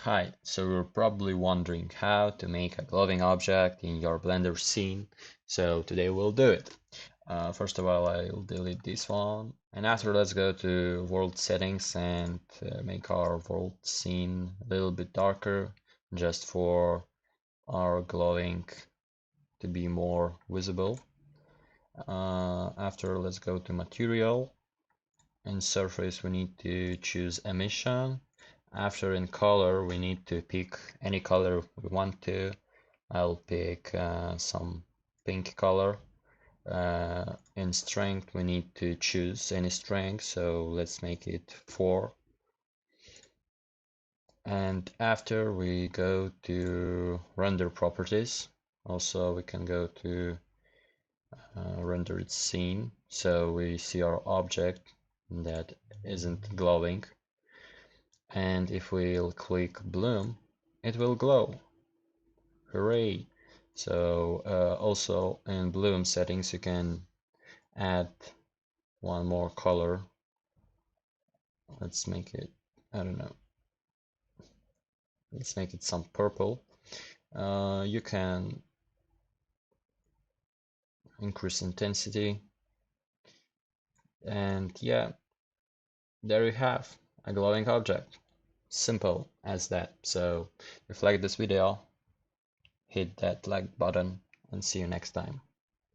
Hi, so you're probably wondering how to make a glowing object in your Blender scene. So today we'll do it. First of all, I'll delete this one. And after, let's go to world settings and make our world scene a little bit darker, just for our glowing to be more visible. After, let's go to material. In surface, we need to choose emission. After, in color, we need to pick any color we want to. I'll pick some pink color. In strength, we need to choose any strength, so let's make it 4. And after, we go to render properties. Also, we can go to rendered scene, so we see our object that isn't glowing. And if we'll click bloom, it will glow. Hooray! So also in bloom settings you can add one more color. Let's make it, I don't know, let's make it some purple. You can increase intensity, and yeah, there you have a glowing object. Simple as that. So if you like this video, hit that like button and see you next time.